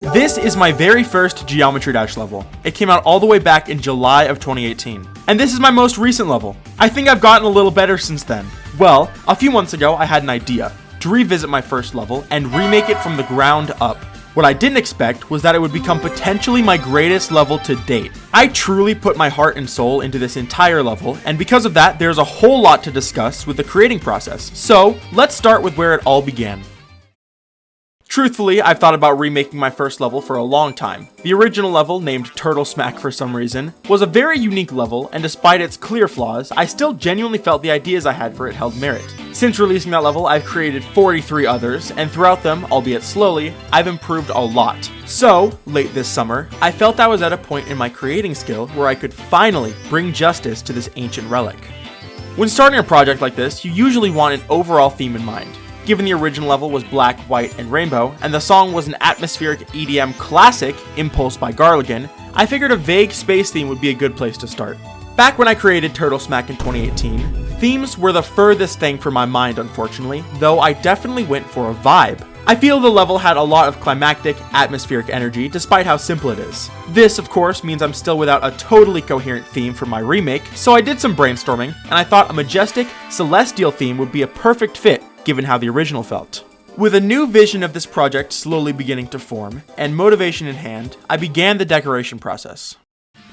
This is my very first Geometry Dash level. It came out all the way back in July of 2018. And this is my most recent level. I think I've gotten a little better since then. Well, a few months ago I had an idea to revisit my first level and remake it from the ground up. What I didn't expect was that it would become potentially my greatest level to date. I truly put my heart and soul into this entire level, and because of that, there's a whole lot to discuss with the creating process. So, let's start with where it all began. Truthfully, I've thought about remaking my first level for a long time. The original level, named Turtle Smack for some reason, was a very unique level, and despite its clear flaws, I still genuinely felt the ideas I had for it held merit. Since releasing that level, I've created 43 others, and throughout them, albeit slowly, I've improved a lot. So, late this summer, I felt I was at a point in my creating skill where I could finally bring justice to this ancient relic. When starting a project like this, you usually want an overall theme in mind. Given the original level was black, white, and rainbow, and the song was an atmospheric EDM classic, Impulse by Garligan, I figured a vague space theme would be a good place to start. Back when I created Turtle Smack in 2018, themes were the furthest thing from my mind, unfortunately, though I definitely went for a vibe. I feel the level had a lot of climactic, atmospheric energy, despite how simple it is. This, of course, means I'm still without a totally coherent theme for my remake, so I did some brainstorming, and I thought a majestic, celestial theme would be a perfect fit, given how the original felt. With a new vision of this project slowly beginning to form, and motivation in hand, I began the decoration process.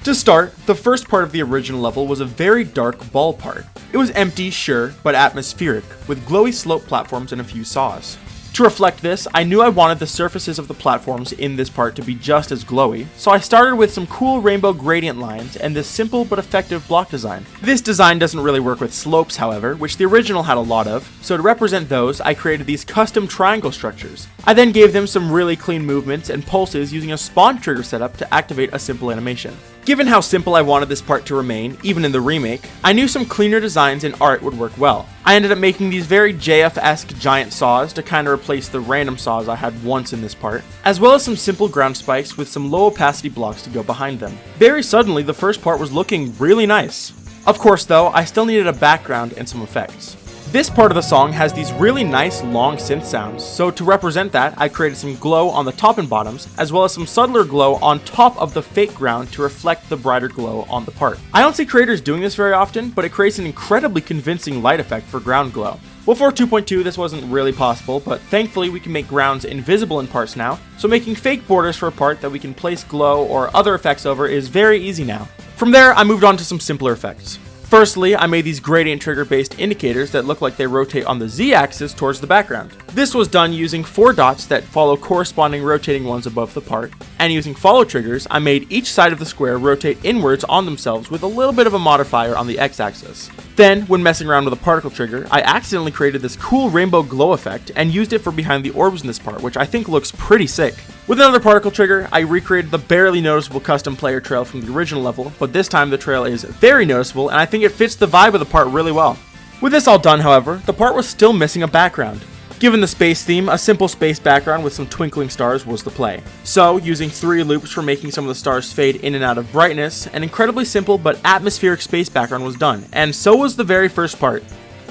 To start, the first part of the original level was a very dark ball part. It was empty, sure, but atmospheric, with glowy slope platforms and a few saws. To reflect this, I knew I wanted the surfaces of the platforms in this part to be just as glowy, so I started with some cool rainbow gradient lines and this simple but effective block design. This design doesn't really work with slopes, however, which the original had a lot of, so to represent those, I created these custom triangle structures. I then gave them some really clean movements and pulses using a spawn trigger setup to activate a simple animation. Given how simple I wanted this part to remain, even in the remake, I knew some cleaner designs and art would work well. I ended up making these very JF-esque giant saws to kind of replace the random saws I had once in this part, as well as some simple ground spikes with some low opacity blocks to go behind them. Very suddenly, the first part was looking really nice. Of course though, I still needed a background and some effects. This part of the song has these really nice long synth sounds, so to represent that, I created some glow on the top and bottoms, as well as some subtler glow on top of the fake ground to reflect the brighter glow on the part. I don't see creators doing this very often, but it creates an incredibly convincing light effect for ground glow. Before 2.2 this wasn't really possible, but thankfully we can make grounds invisible in parts now, so making fake borders for a part that we can place glow or other effects over is very easy now. From there, I moved on to some simpler effects. Firstly, I made these gradient trigger based indicators that look like they rotate on the Z-axis towards the background. This was done using 4 dots that follow corresponding rotating ones above the part, and using follow triggers, I made each side of the square rotate inwards on themselves with a little bit of a modifier on the X-axis. Then, when messing around with a particle trigger, I accidentally created this cool rainbow glow effect and used it for behind the orbs in this part, which I think looks pretty sick. With another particle trigger, I recreated the barely noticeable custom player trail from the original level, but this time the trail is very noticeable and I think it fits the vibe of the part really well. With this all done, however, the part was still missing a background. Given the space theme, a simple space background with some twinkling stars was the play. So, using 3 loops for making some of the stars fade in and out of brightness, an incredibly simple but atmospheric space background was done, and so was the very first part.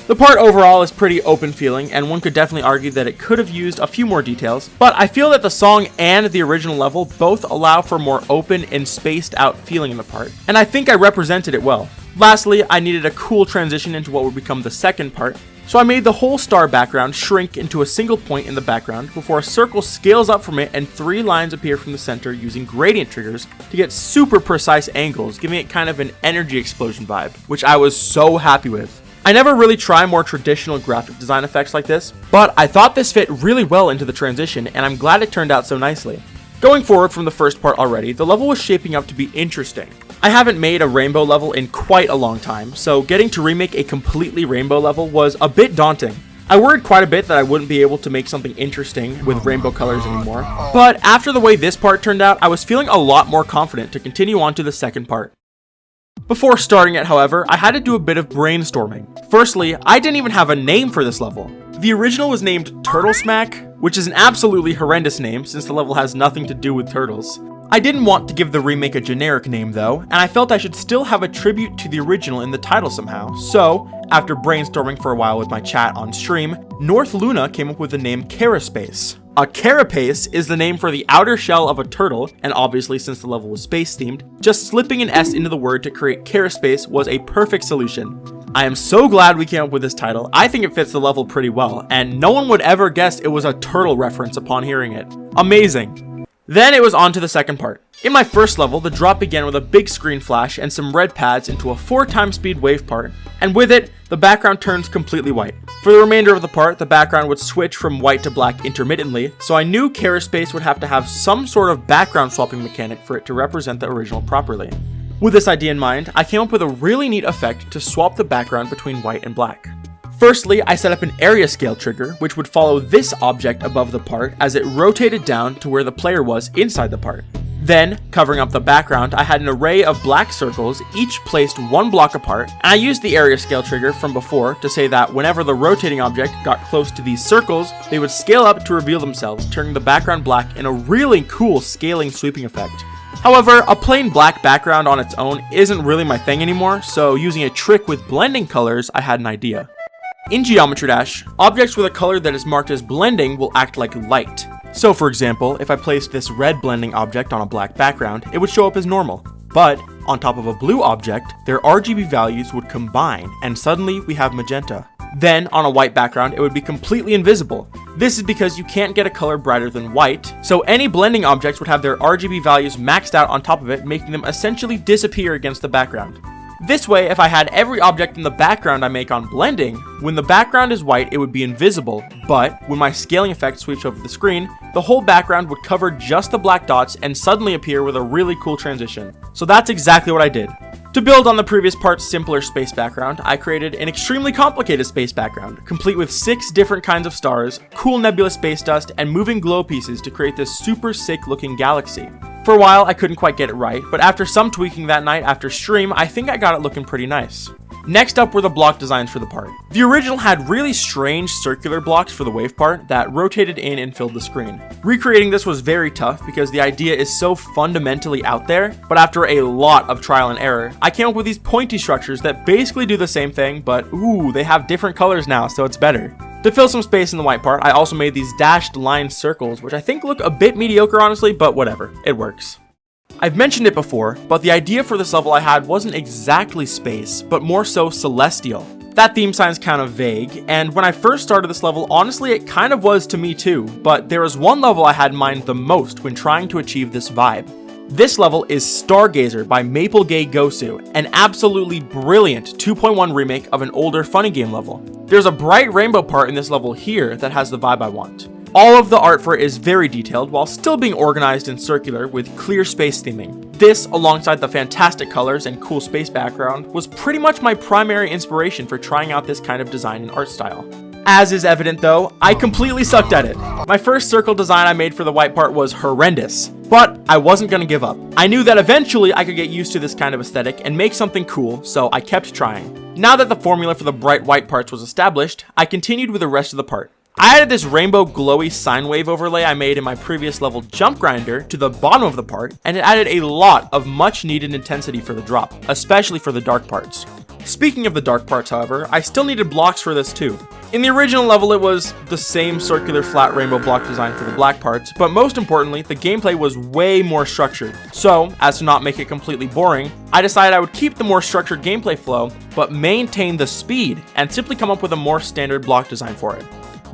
The part overall is pretty open feeling, and one could definitely argue that it could have used a few more details, but I feel that the song and the original level both allow for more open and spaced out feeling in the part, and I think I represented it well. Lastly, I needed a cool transition into what would become the second part, so I made the whole star background shrink into a single point in the background before a circle scales up from it and 3 lines appear from the center using gradient triggers to get super precise angles, giving it kind of an energy explosion vibe, which I was so happy with. I never really try more traditional graphic design effects like this, but I thought this fit really well into the transition and I'm glad it turned out so nicely. Going forward from the first part already, the level was shaping up to be interesting. I haven't made a rainbow level in quite a long time, so getting to remake a completely rainbow level was a bit daunting. I worried quite a bit that I wouldn't be able to make something interesting with rainbow colors anymore, but after the way this part turned out, I was feeling a lot more confident to continue on to the second part. Before starting it, however, I had to do a bit of brainstorming. Firstly, I didn't even have a name for this level. The original was named Turtle Smack, which is an absolutely horrendous name since the level has nothing to do with turtles. I didn't want to give the remake a generic name though, and I felt I should still have a tribute to the original in the title somehow, so after brainstorming for a while with my chat on stream, North Luna came up with the name Caraspace. A carapace is the name for the outer shell of a turtle, and obviously since the level was space themed, just slipping an S into the word to create Caraspace was a perfect solution. I am so glad we came up with this title. I think it fits the level pretty well, and no one would ever guess it was a turtle reference upon hearing it. Amazing. Then it was on to the second part. In my first level, the drop began with a big screen flash and some red pads into a 4x speed wave part, and with it, the background turns completely white. For the remainder of the part, the background would switch from white to black intermittently, so I knew Caraspace would have to have some sort of background swapping mechanic for it to represent the original properly. With this idea in mind, I came up with a really neat effect to swap the background between white and black. Firstly, I set up an area scale trigger, which would follow this object above the part as it rotated down to where the player was inside the part. Then, covering up the background, I had an array of black circles, each placed one block apart, and I used the area scale trigger from before to say that whenever the rotating object got close to these circles, they would scale up to reveal themselves, turning the background black in a really cool scaling sweeping effect. However, a plain black background on its own isn't really my thing anymore, so using a trick with blending colors, I had an idea. In Geometry Dash, objects with a color that is marked as blending will act like light. So for example, if I placed this red blending object on a black background, it would show up as normal. But on top of a blue object, their RGB values would combine, and suddenly we have magenta. Then on a white background, it would be completely invisible. This is because you can't get a color brighter than white, so any blending objects would have their RGB values maxed out on top of it, making them essentially disappear against the background. This way, if I had every object in the background I make on blending, when the background is white it would be invisible, but when my scaling effect sweeps over the screen, the whole background would cover just the black dots and suddenly appear with a really cool transition. So that's exactly what I did. To build on the previous part's simpler space background, I created an extremely complicated space background, complete with 6 different kinds of stars, cool nebulous space dust, and moving glow pieces to create this super sick looking galaxy. For a while, I couldn't quite get it right, but after some tweaking that night after stream, I think I got it looking pretty nice. Next up were the block designs for the part. The original had really strange circular blocks for the wave part that rotated in and filled the screen. Recreating this was very tough because the idea is so fundamentally out there, but after a lot of trial and error, I came up with these pointy structures that basically do the same thing, but ooh, they have different colors now, so it's better. To fill some space in the white part, I also made these dashed line circles, which I think look a bit mediocre honestly, but whatever, it works. I've mentioned it before, but the idea for this level I had wasn't exactly space, but more so celestial. That theme sounds kind of vague, and when I first started this level, honestly it kind of was to me too, but there was one level I had in mind the most when trying to achieve this vibe. This level is Stargazer by Maplegay Gosu, an absolutely brilliant 2.1 remake of an older funny game level. There's a bright rainbow part in this level here that has the vibe I want. All of the art for it is very detailed while still being organized and circular with clear space theming. This, alongside the fantastic colors and cool space background, was pretty much my primary inspiration for trying out this kind of design and art style. As is evident though, I completely sucked at it. My first circle design I made for the white part was horrendous, but I wasn't gonna give up. I knew that eventually I could get used to this kind of aesthetic and make something cool, so I kept trying. Now that the formula for the bright white parts was established, I continued with the rest of the part. I added this rainbow glowy sine wave overlay I made in my previous level Jump Grinder to the bottom of the part, and it added a lot of much needed intensity for the drop, especially for the dark parts. Speaking of the dark parts however, I still needed blocks for this too. In the original level it was the same circular flat rainbow block design for the black parts, but most importantly the gameplay was way more structured. So, as to not make it completely boring, I decided I would keep the more structured gameplay flow, but maintain the speed and simply come up with a more standard block design for it.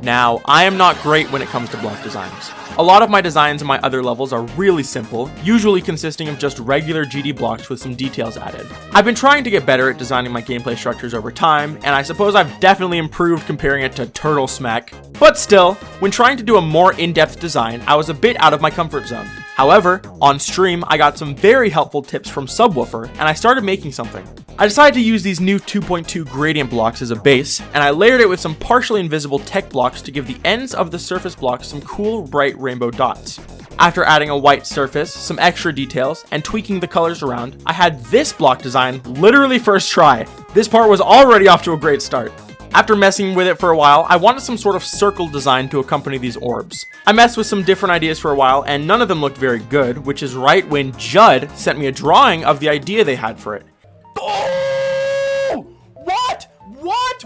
Now, I am not great when it comes to block designs. A lot of my designs in my other levels are really simple, usually consisting of just regular GD blocks with some details added. I've been trying to get better at designing my gameplay structures over time, and I suppose I've definitely improved comparing it to Turtle Smack. But still, when trying to do a more in-depth design, I was a bit out of my comfort zone. However, on stream, I got some very helpful tips from Subwoofer, and I started making something. I decided to use these new 2.2 gradient blocks as a base, and I layered it with some partially invisible tech blocks to give the ends of the surface blocks some cool, bright rainbow dots. After adding a white surface, some extra details, and tweaking the colors around, I had this block design literally first try. This part was already off to a great start. After messing with it for a while, I wanted some sort of circle design to accompany these orbs. I messed with some different ideas for a while, and none of them looked very good, which is right when Judd sent me a drawing of the idea they had for it. Oh!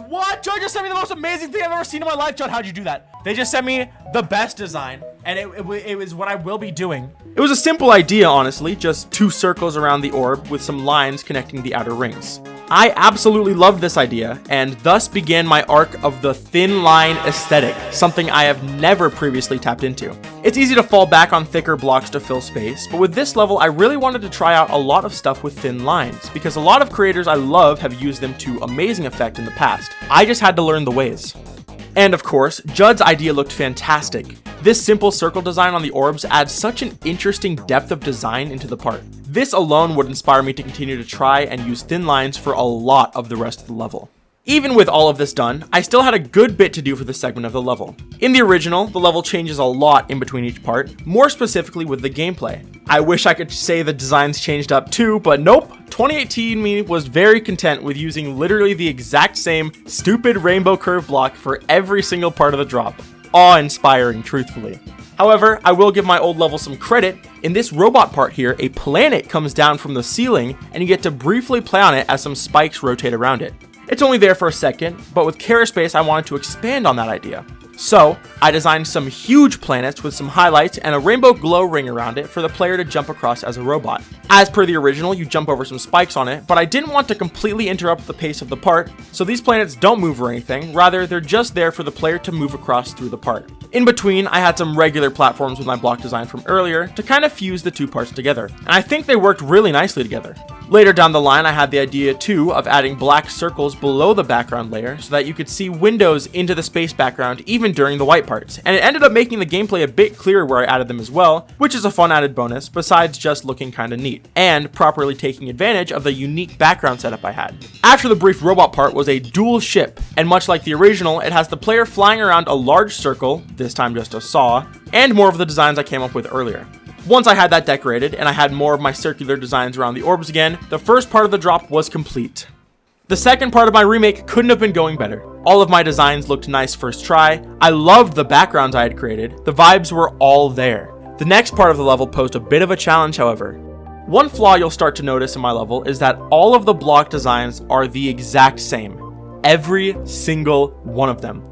What? Judd just sent me the most amazing thing I've ever seen in my life. Judd, how'd you do that? They just sent me the best design, and it was what I will be doing. It was a simple idea, honestly, just 2 circles around the orb with some lines connecting the outer rings. I absolutely loved this idea, and thus began my arc of the thin line aesthetic, something I have never previously tapped into. It's easy to fall back on thicker blocks to fill space, but with this level I really wanted to try out a lot of stuff with thin lines, because a lot of creators I love have used them to amazing effect in the past. I just had to learn the ways. And of course, Judd's idea looked fantastic. This simple circle design on the orbs adds such an interesting depth of design into the part. This alone would inspire me to continue to try and use thin lines for a lot of the rest of the level. Even with all of this done, I still had a good bit to do for this segment of the level. In the original, the level changes a lot in between each part, more specifically with the gameplay. I wish I could say the designs changed up too, but nope. 2018 me was very content with using literally the exact same stupid rainbow curve block for every single part of the drop. Awe-inspiring, truthfully. However, I will give my old level some credit. In this robot part here, a planet comes down from the ceiling, and you get to briefly play on it as some spikes rotate around it. It's only there for a second, but with Caraspace I wanted to expand on that idea. So, I designed some huge planets with some highlights and a rainbow glow ring around it for the player to jump across as a robot. As per the original, you jump over some spikes on it, but I didn't want to completely interrupt the pace of the part, so these planets don't move or anything, rather they're just there for the player to move across through the part. In between, I had some regular platforms with my block design from earlier to kind of fuse the 2 parts together, and I think they worked really nicely together. Later down the line, I had the idea too of adding black circles below the background layer so that you could see windows into the space background even during the white parts, and it ended up making the gameplay a bit clearer where I added them as well, which is a fun added bonus besides just looking kinda neat, and properly taking advantage of the unique background setup I had. After the brief robot part was a dual ship, and much like the original, it has the player flying around a large circle, this time just a saw, and more of the designs I came up with earlier. Once I had that decorated, and I had more of my circular designs around the orbs again, the first part of the drop was complete. The second part of my remake couldn't have been going better. All of my designs looked nice first try, I loved the backgrounds I had created, the vibes were all there. The next part of the level posed a bit of a challenge, however. One flaw you'll start to notice in my level is that all of the block designs are the exact same. Every single one of them.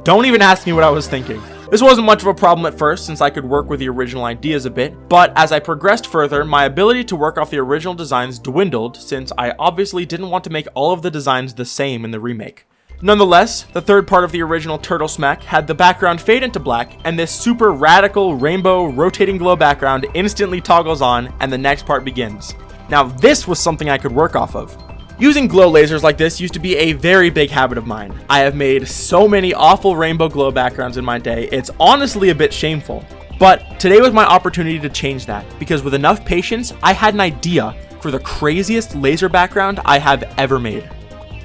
Don't even ask me what I was thinking. This wasn't much of a problem at first since I could work with the original ideas a bit, but as I progressed further, my ability to work off the original designs dwindled since I obviously didn't want to make all of the designs the same in the remake. Nonetheless, the third part of the original Turtle Smack had the background fade into black, and this super radical rainbow rotating glow background instantly toggles on and the next part begins. Now this was something I could work off of. Using glow lasers like this used to be a very big habit of mine. I have made so many awful rainbow glow backgrounds in my day, it's honestly a bit shameful. But today was my opportunity to change that, because with enough patience, I had an idea for the craziest laser background I have ever made.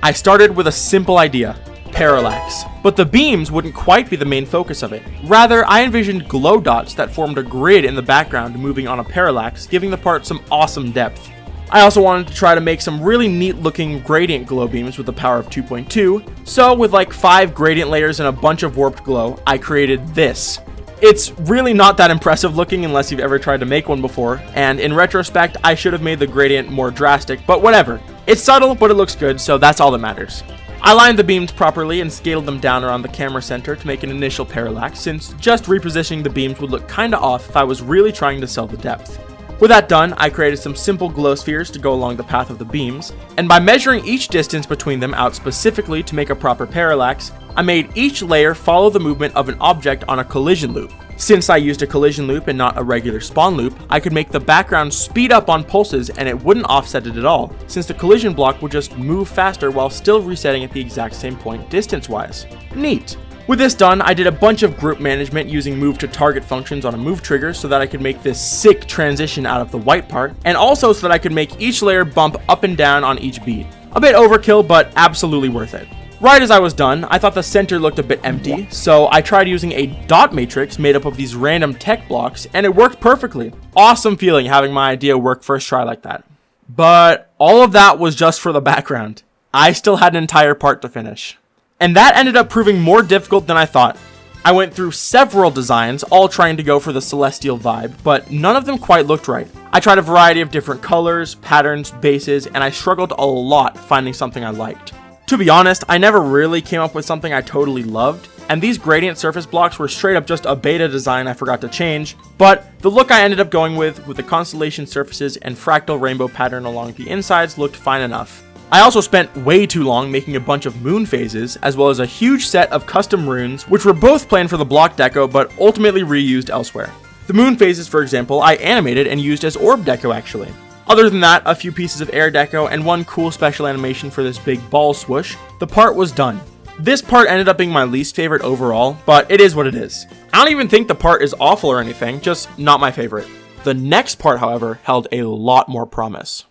I started with a simple idea, parallax. But the beams wouldn't quite be the main focus of it. Rather, I envisioned glow dots that formed a grid in the background moving on a parallax, giving the part some awesome depth. I also wanted to try to make some really neat looking gradient glow beams with the power of 2.2, so with like 5 gradient layers and a bunch of warped glow, I created this. It's really not that impressive looking unless you've ever tried to make one before, and in retrospect, I should have made the gradient more drastic, but whatever. It's subtle, but it looks good, so that's all that matters. I lined the beams properly and scaled them down around the camera center to make an initial parallax, since just repositioning the beams would look kinda off if I was really trying to sell the depth. With that done, I created some simple glow spheres to go along the path of the beams, and by measuring each distance between them out specifically to make a proper parallax, I made each layer follow the movement of an object on a collision loop. Since I used a collision loop and not a regular spawn loop, I could make the background speed up on pulses and it wouldn't offset it at all, since the collision block would just move faster while still resetting at the exact same point distance-wise. Neat! With this done, I did a bunch of group management using move to target functions on a move trigger so that I could make this sick transition out of the white part, and also so that I could make each layer bump up and down on each beat. A bit overkill, but absolutely worth it. Right as I was done, I thought the center looked a bit empty, so I tried using a dot matrix made up of these random tech blocks, and it worked perfectly. Awesome feeling having my idea work first try like that. But all of that was just for the background. I still had an entire part to finish. And that ended up proving more difficult than I thought. I went through several designs, all trying to go for the celestial vibe, but none of them quite looked right. I tried a variety of different colors, patterns, bases, and I struggled a lot finding something I liked. To be honest, I never really came up with something I totally loved, and these gradient surface blocks were straight up just a beta design I forgot to change, but the look I ended up going with the constellation surfaces and fractal rainbow pattern along the insides looked fine enough. I also spent way too long making a bunch of moon phases, as well as a huge set of custom runes, which were both planned for the block deco, but ultimately reused elsewhere. The moon phases, for example, I animated and used as orb deco actually. Other than that, a few pieces of air deco and one cool special animation for this big ball swoosh, the part was done. This part ended up being my least favorite overall, but it is what it is. I don't even think the part is awful or anything, just not my favorite. The next part, however, held a lot more promise.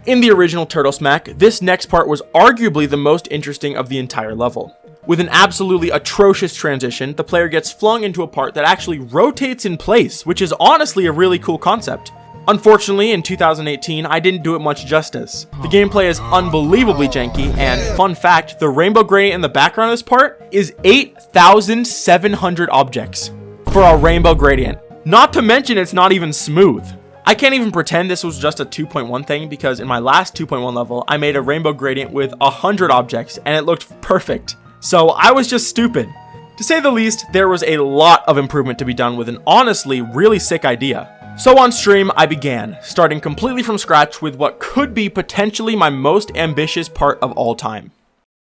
In the original Turtle Smack, this next part was arguably the most interesting of the entire level. With an absolutely atrocious transition, the player gets flung into a part that actually rotates in place, which is honestly a really cool concept. Unfortunately, in 2018, I didn't do it much justice. The gameplay is unbelievably janky, and fun fact, the rainbow gradient in the background of this part is 8,700 objects for a rainbow gradient. Not to mention it's not even smooth. I can't even pretend this was just a 2.1 thing, because in my last 2.1 level, I made a rainbow gradient with 100 objects and it looked perfect. So I was just stupid. To say the least, there was a lot of improvement to be done with an honestly really sick idea. So on stream, I began, starting completely from scratch with what could be potentially my most ambitious part of all time.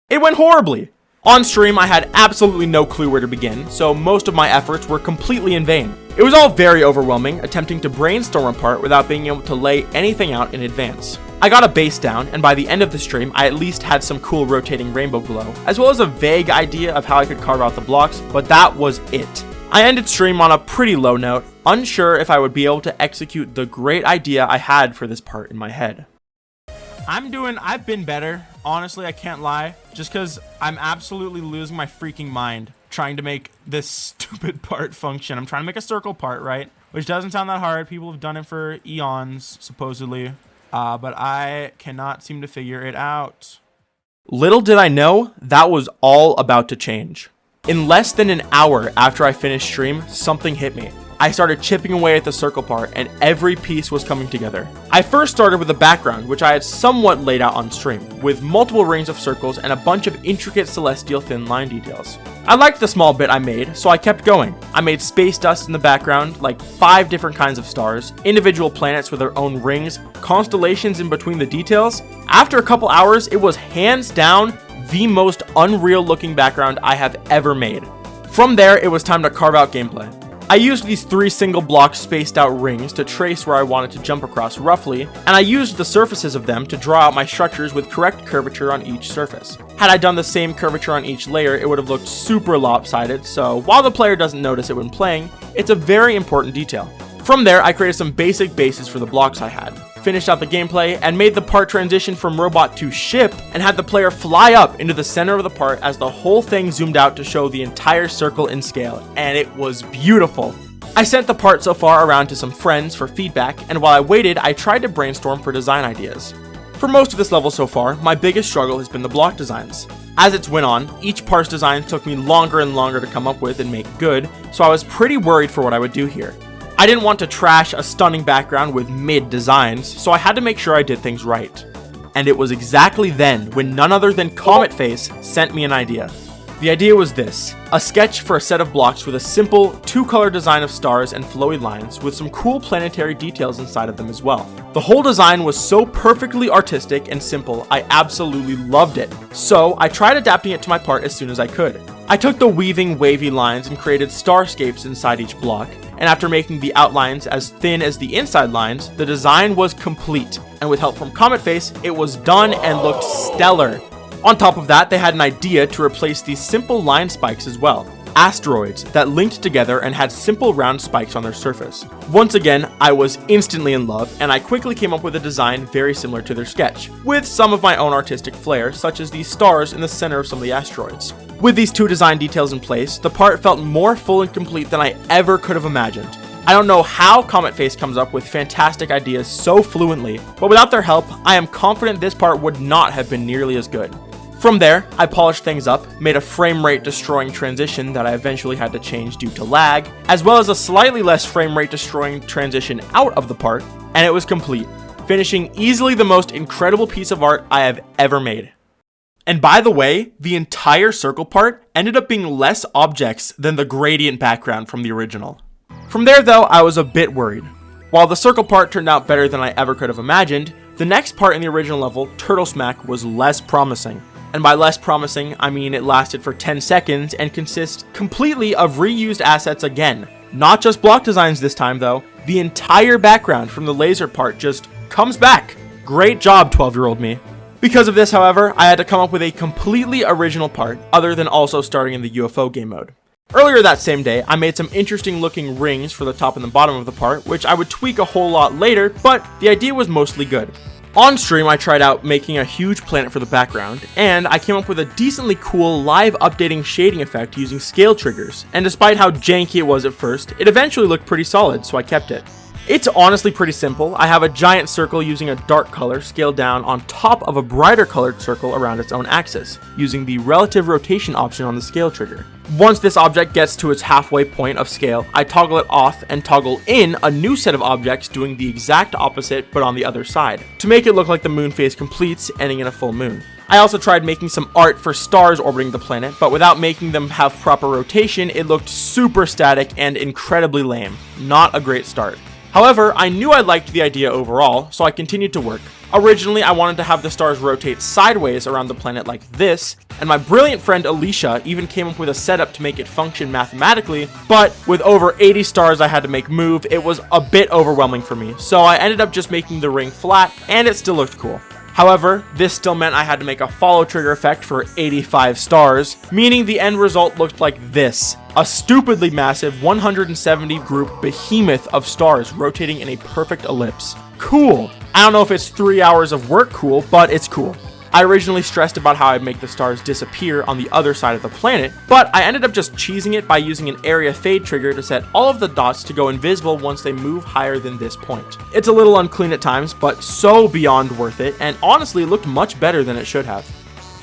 It went horribly. On stream, I had absolutely no clue where to begin, so most of my efforts were completely in vain. It was all very overwhelming, attempting to brainstorm a part without being able to lay anything out in advance. I got a base down, and by the end of the stream, I at least had some cool rotating rainbow glow, as well as a vague idea of how I could carve out the blocks, but that was it. I ended stream on a pretty low note, unsure if I would be able to execute the great idea I had for this part in my head. I've been better. Honestly, I can't lie. Just because I'm absolutely losing my freaking mind trying to make this stupid part function. I'm trying to make a circle part, right? Which doesn't sound that hard. People have done it for eons, supposedly. But I cannot seem to figure it out. Little did I know, that was all about to change. In less than an hour after I finished stream, something hit me. I started chipping away at the circle part, and every piece was coming together. I first started with the background, which I had somewhat laid out on stream, with multiple rings of circles and a bunch of intricate celestial thin line details. I liked the small bit I made, so I kept going. I made space dust in the background, like 5 different kinds of stars, individual planets with their own rings, constellations in between the details. After a couple hours, it was hands down the most unreal looking background I have ever made. From there, it was time to carve out gameplay. I used these 3 single block spaced out rings to trace where I wanted to jump across roughly, and I used the surfaces of them to draw out my structures with correct curvature on each surface. Had I done the same curvature on each layer, it would have looked super lopsided, so while the player doesn't notice it when playing, it's a very important detail. From there, I created some basic bases for the blocks I had, finished out the gameplay, and made the part transition from robot to ship, and had the player fly up into the center of the part as the whole thing zoomed out to show the entire circle in scale, and it was beautiful. I sent the part so far around to some friends for feedback, and while I waited, I tried to brainstorm for design ideas. For most of this level so far, my biggest struggle has been the block designs. As it went on, each part's design took me longer and longer to come up with and make good, so I was pretty worried for what I would do here. I didn't want to trash a stunning background with mid designs, so I had to make sure I did things right. And it was exactly then when none other than Comet Face sent me an idea. The idea was this: a sketch for a set of blocks with a simple 2-color design of stars and flowy lines with some cool planetary details inside of them as well. The whole design was so perfectly artistic and simple, I absolutely loved it. So I tried adapting it to my part as soon as I could. I took the weaving wavy lines and created starscapes inside each block, and after making the outlines as thin as the inside lines, the design was complete, and with help from Comet Face, it was done and looked stellar. On top of that, they had an idea to replace these simple line spikes as well. Asteroids that linked together and had simple round spikes on their surface. Once again, I was instantly in love, and I quickly came up with a design very similar to their sketch, with some of my own artistic flair, such as these stars in the center of some of the asteroids. With these 2 design details in place, the part felt more full and complete than I ever could have imagined. I don't know how Comet Face comes up with fantastic ideas so fluently, but without their help, I am confident this part would not have been nearly as good. From there, I polished things up, made a frame rate destroying transition that I eventually had to change due to lag, as well as a slightly less frame rate destroying transition out of the part, and it was complete, finishing easily the most incredible piece of art I have ever made. And by the way, the entire circle part ended up being less objects than the gradient background from the original. From there though, I was a bit worried. While the circle part turned out better than I ever could have imagined, the next part in the original level, Turtle Smack, was less promising. And by less promising, I mean it lasted for 10 seconds and consists completely of reused assets again. Not just block designs this time though, the entire background from the laser part just comes back. Great job, 12-year-old me. Because of this, however, I had to come up with a completely original part, other than also starting in the UFO game mode. Earlier that same day, I made some interesting looking rings for the top and the bottom of the part, which I would tweak a whole lot later, but the idea was mostly good. On stream, I tried out making a huge planet for the background, and I came up with a decently cool live updating shading effect using scale triggers, and despite how janky it was at first, it eventually looked pretty solid, so I kept it. It's honestly pretty simple. I have a giant circle using a dark color scaled down on top of a brighter colored circle around its own axis, using the relative rotation option on the scale trigger. Once this object gets to its halfway point of scale, I toggle it off and toggle in a new set of objects doing the exact opposite but on the other side, to make it look like the moon phase completes, ending in a full moon. I also tried making some art for stars orbiting the planet, but without making them have proper rotation, it looked super static and incredibly lame. Not a great start. However, I knew I liked the idea overall, so I continued to work. Originally, I wanted to have the stars rotate sideways around the planet like this, and my brilliant friend Alicia even came up with a setup to make it function mathematically, but with over 80 stars I had to make move, it was a bit overwhelming for me, so I ended up just making the ring flat, and it still looked cool. However, this still meant I had to make a follow trigger effect for 85 stars, meaning the end result looked like this. A stupidly massive 170 group behemoth of stars rotating in a perfect ellipse. Cool! I don't know if it's 3 hours of work cool, but it's cool. I originally stressed about how I'd make the stars disappear on the other side of the planet, but I ended up just cheesing it by using an area fade trigger to set all of the dots to go invisible once they move higher than this point. It's a little unclean at times, but so beyond worth it, and honestly looked much better than it should have.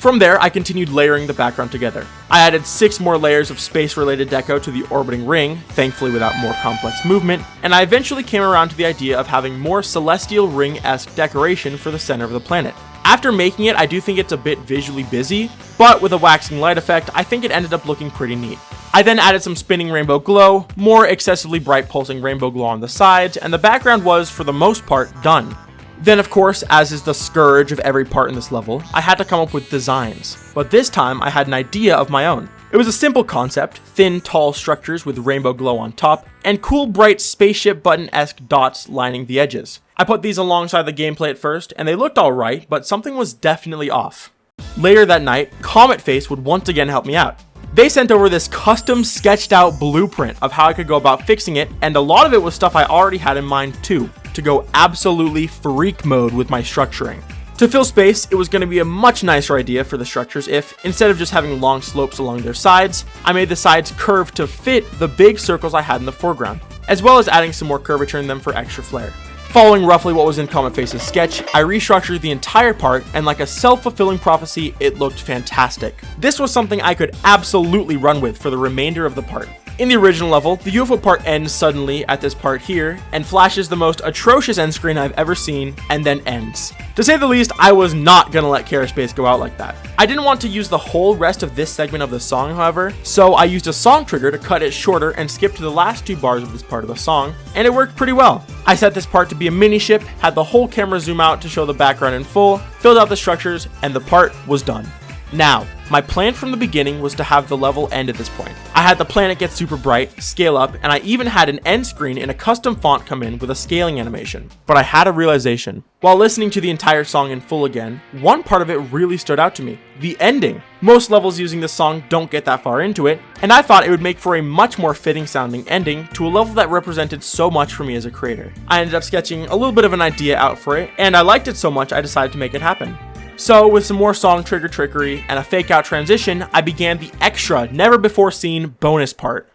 From there, I continued layering the background together. I added 6 more layers of space-related deco to the orbiting ring, thankfully without more complex movement, and I eventually came around to the idea of having more celestial ring-esque decoration for the center of the planet. After making it, I do think it's a bit visually busy, but with a waxing light effect, I think it ended up looking pretty neat. I then added some spinning rainbow glow, more excessively bright pulsing rainbow glow on the sides, and the background was, for the most part, done. Then of course, as is the scourge of every part in this level, I had to come up with designs, but this time I had an idea of my own. It was a simple concept, thin, tall structures with rainbow glow on top, and cool, bright spaceship button-esque dots lining the edges. I put these alongside the gameplay at first, and they looked alright, but something was definitely off. Later that night, Comet Face would once again help me out. They sent over this custom sketched out blueprint of how I could go about fixing it, and a lot of it was stuff I already had in mind too, to go absolutely freak mode with my structuring. To fill space, it was going to be a much nicer idea for the structures if, instead of just having long slopes along their sides, I made the sides curved to fit the big circles I had in the foreground, as well as adding some more curvature in them for extra flair. Following roughly what was in Comet Face's sketch, I restructured the entire part, and like a self-fulfilling prophecy, it looked fantastic. This was something I could absolutely run with for the remainder of the part. In the original level, the UFO part ends suddenly at this part here, and flashes the most atrocious end screen I've ever seen, and then ends. To say the least, I was not gonna let Caraspace go out like that. I didn't want to use the whole rest of this segment of the song, however, so I used a song trigger to cut it shorter and skip to the last 2 bars of this part of the song, and it worked pretty well. I set this part to be a mini ship, had the whole camera zoom out to show the background in full, filled out the structures, and the part was done. Now, my plan from the beginning was to have the level end at this point. I had the planet get super bright, scale up, and I even had an end screen in a custom font come in with a scaling animation. But I had a realization. While listening to the entire song in full again, one part of it really stood out to me. The ending. Most levels using this song don't get that far into it, and I thought it would make for a much more fitting sounding ending to a level that represented so much for me as a creator. I ended up sketching a little bit of an idea out for it, and I liked it so much I decided to make it happen. So, with some more song trigger trickery and a fake out transition, I began the extra, never before seen bonus part.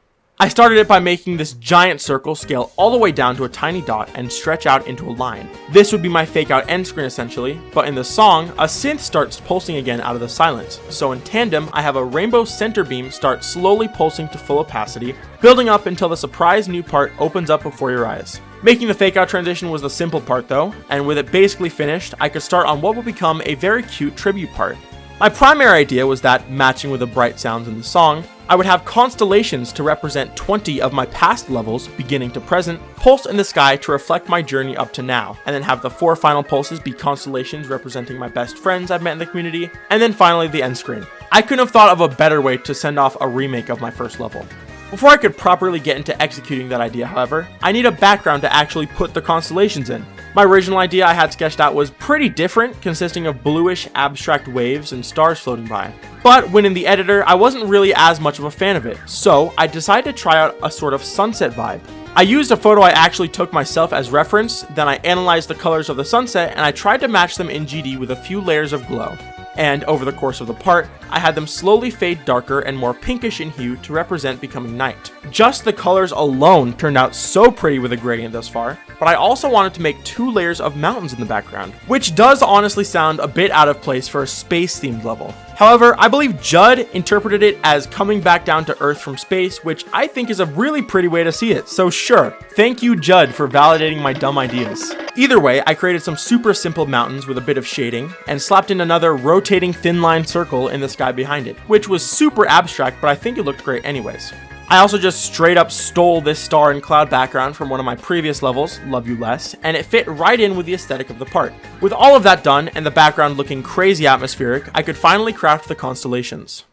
I started it by making this giant circle scale all the way down to a tiny dot and stretch out into a line. This would be my fake out end screen essentially, but in the song, a synth starts pulsing again out of the silence. So in tandem, I have a rainbow center beam start slowly pulsing to full opacity, building up until the surprise new part opens up before your eyes. Making the fake out transition was the simple part though, and with it basically finished, I could start on what will become a very cute tribute part. My primary idea was that, matching with the bright sounds in the song, I would have constellations to represent 20 of my past levels, beginning to present, pulse in the sky to reflect my journey up to now, and then have the 4 final pulses be constellations representing my best friends I've met in the community, and then finally the end screen. I couldn't have thought of a better way to send off a remake of my first level. Before I could properly get into executing that idea, however, I need a background to actually put the constellations in. My original idea I had sketched out was pretty different, consisting of bluish abstract waves and stars floating by. But when in the editor, I wasn't really as much of a fan of it, so I decided to try out a sort of sunset vibe. I used a photo I actually took myself as reference, then I analyzed the colors of the sunset and I tried to match them in GD with a few layers of glow. And over the course of the part, I had them slowly fade darker and more pinkish in hue to represent becoming night. Just the colors alone turned out so pretty with the gradient thus far, but I also wanted to make 2 layers of mountains in the background, which does honestly sound a bit out of place for a space-themed level. However, I believe Judd interpreted it as coming back down to Earth from space, which I think is a really pretty way to see it, so sure, thank you Judd for validating my dumb ideas. Either way, I created some super simple mountains with a bit of shading, and slapped in another rotating thin line circle in the sky behind it, which was super abstract, but I think it looked great anyways. I also just straight up stole this star and cloud background from one of my previous levels, Love You Less, and it fit right in with the aesthetic of the part. With all of that done, and the background looking crazy atmospheric, I could finally craft the constellations.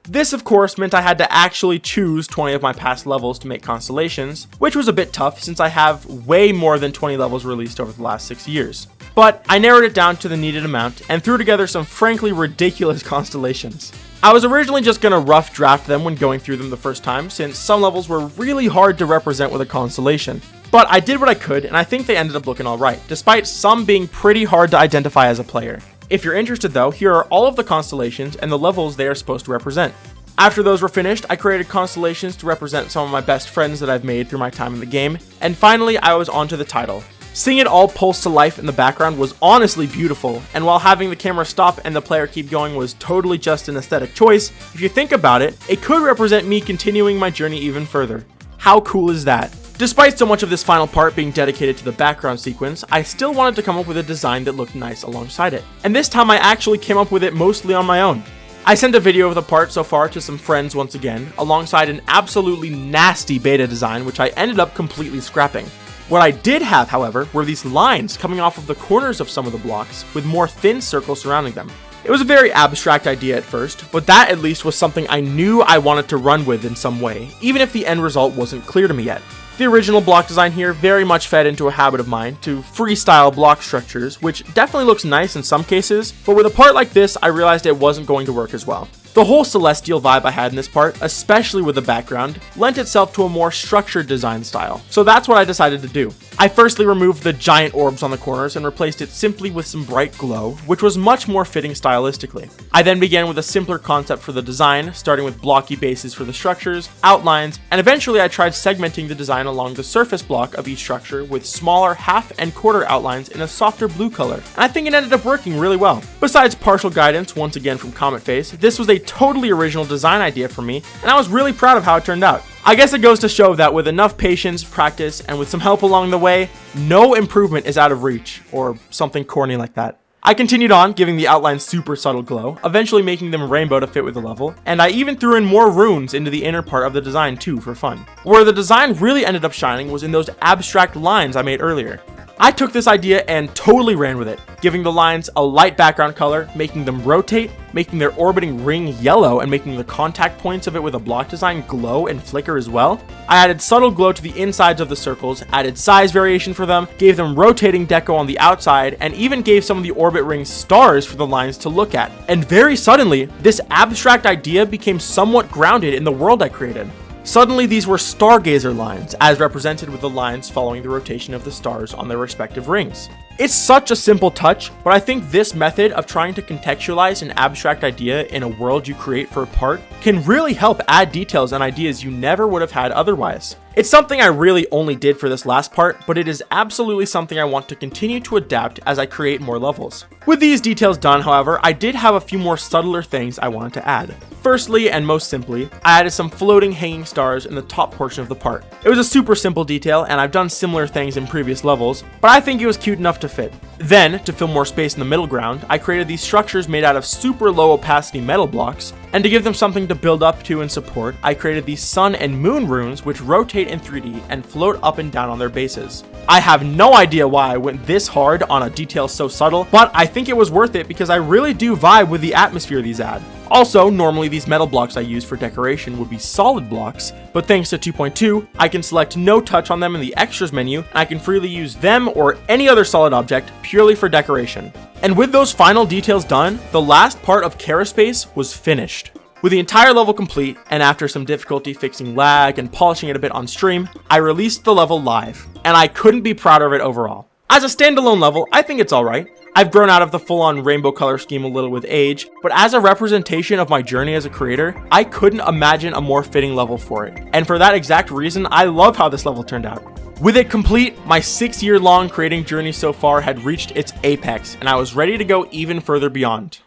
This, of course, meant I had to actually choose 20 of my past levels to make constellations, which was a bit tough since I have way more than 20 levels released over the last 6 years. But I narrowed it down to the needed amount and threw together some frankly ridiculous constellations. I was originally just gonna rough draft them when going through them the first time, since some levels were really hard to represent with a constellation. But I did what I could, and I think they ended up looking alright, despite some being pretty hard to identify as a player. If you're interested though, here are all of the constellations and the levels they are supposed to represent. After those were finished, I created constellations to represent some of my best friends that I've made through my time in the game, and finally I was onto the title. Seeing it all pulse to life in the background was honestly beautiful, and while having the camera stop and the player keep going was totally just an aesthetic choice, if you think about it, it could represent me continuing my journey even further. How cool is that? Despite so much of this final part being dedicated to the background sequence, I still wanted to come up with a design that looked nice alongside it, and this time I actually came up with it mostly on my own. I sent a video of the part so far to some friends once again, alongside an absolutely nasty beta design which I ended up completely scrapping. What I did have, however, were these lines coming off of the corners of some of the blocks, with more thin circles surrounding them. It was a very abstract idea at first, but that at least was something I knew I wanted to run with in some way, even if the end result wasn't clear to me yet. The original block design here very much fed into a habit of mine to freestyle block structures, which definitely looks nice in some cases, but with a part like this, I realized it wasn't going to work as well. The whole celestial vibe I had in this part, especially with the background, lent itself to a more structured design style, so that's what I decided to do. I firstly removed the giant orbs on the corners and replaced it simply with some bright glow, which was much more fitting stylistically. I then began with a simpler concept for the design, starting with blocky bases for the structures, outlines, and eventually I tried segmenting the design along the surface block of each structure with smaller half and quarter outlines in a softer blue color, and I think it ended up working really well. Besides partial guidance, once again from Comet Face, this was a totally original design idea for me, and I was really proud of how it turned out. I guess it goes to show that with enough patience, practice, and with some help along the way, no improvement is out of reach, or something corny like that. I continued on, giving the outlines super subtle glow, eventually making them rainbow to fit with the level, and I even threw in more runes into the inner part of the design too for fun. Where the design really ended up shining was in those abstract lines I made earlier. I took this idea and totally ran with it, giving the lines a light background color, making them rotate, making their orbiting ring yellow, and making the contact points of it with a block design glow and flicker as well. I added subtle glow to the insides of the circles, added size variation for them, gave them rotating deco on the outside, and even gave some of the orbit rings stars for the lines to look at. And very suddenly, this abstract idea became somewhat grounded in the world I created. Suddenly, these were stargazer lines, as represented with the lines following the rotation of the stars on their respective rings. It's such a simple touch, but I think this method of trying to contextualize an abstract idea in a world you create for a part can really help add details and ideas you never would have had otherwise. It's something I really only did for this last part, but it is absolutely something I want to continue to adapt as I create more levels. With these details done, however, I did have a few more subtler things I wanted to add. Firstly, and most simply, I added some floating hanging stars in the top portion of the part. It was a super simple detail, and I've done similar things in previous levels, but I think it was cute enough to fit. Then, to fill more space in the middle ground, I created these structures made out of super low opacity metal blocks, and to give them something to build up to and support, I created these sun and moon runes which rotate in 3D and float up and down on their bases. I have no idea why I went this hard on a detail so subtle, but I think it was worth it because I really do vibe with the atmosphere these add. Also, normally these metal blocks I use for decoration would be solid blocks, but thanks to 2.2, I can select no touch on them in the extras menu, and I can freely use them or any other solid object purely for decoration. And with those final details done, the last part of Caraspace was finished. With the entire level complete, and after some difficulty fixing lag and polishing it a bit on stream, I released the level live, and I couldn't be prouder of it overall. As a standalone level, I think it's alright. I've grown out of the full-on rainbow color scheme a little with age, but as a representation of my journey as a creator, I couldn't imagine a more fitting level for it. And for that exact reason, I love how this level turned out. With it complete, my 6-year-long creating journey so far had reached its apex, and I was ready to go even further beyond.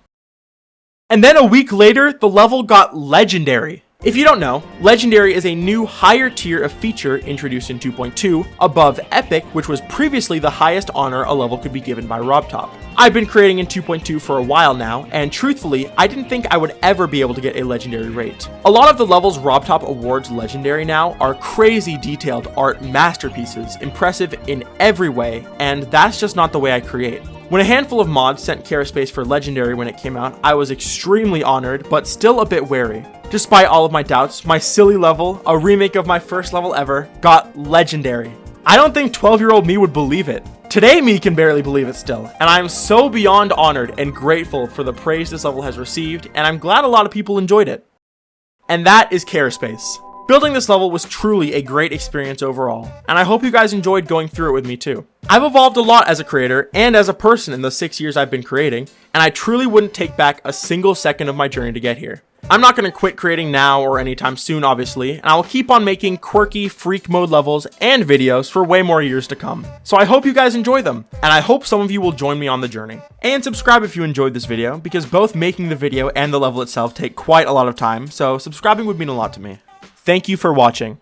And then a week later, the level got legendary. If you don't know, Legendary is a new higher tier of feature introduced in 2.2, above Epic, which was previously the highest honor a level could be given by RobTop. I've been creating in 2.2 for a while now, and truthfully, I didn't think I would ever be able to get a Legendary rate. A lot of the levels RobTop awards Legendary now are crazy detailed art masterpieces, impressive in every way, and that's just not the way I create. When a handful of mods sent Caraspace for Legendary when it came out, I was extremely honored, but still a bit wary. Despite all of my doubts, my silly level, a remake of my first level ever, got Legendary. I don't think 12-year-old me would believe it. Today me can barely believe it still, and I'm so beyond honored and grateful for the praise this level has received, and I'm glad a lot of people enjoyed it. And that is Caraspace. Building this level was truly a great experience overall, and I hope you guys enjoyed going through it with me too. I've evolved a lot as a creator and as a person in the 6 years I've been creating, and I truly wouldn't take back a single second of my journey to get here. I'm not going to quit creating now or anytime soon, obviously, and I will keep on making quirky freak mode levels and videos for way more years to come. So I hope you guys enjoy them, and I hope some of you will join me on the journey. And subscribe if you enjoyed this video, because both making the video and the level itself take quite a lot of time, so subscribing would mean a lot to me. Thank you for watching.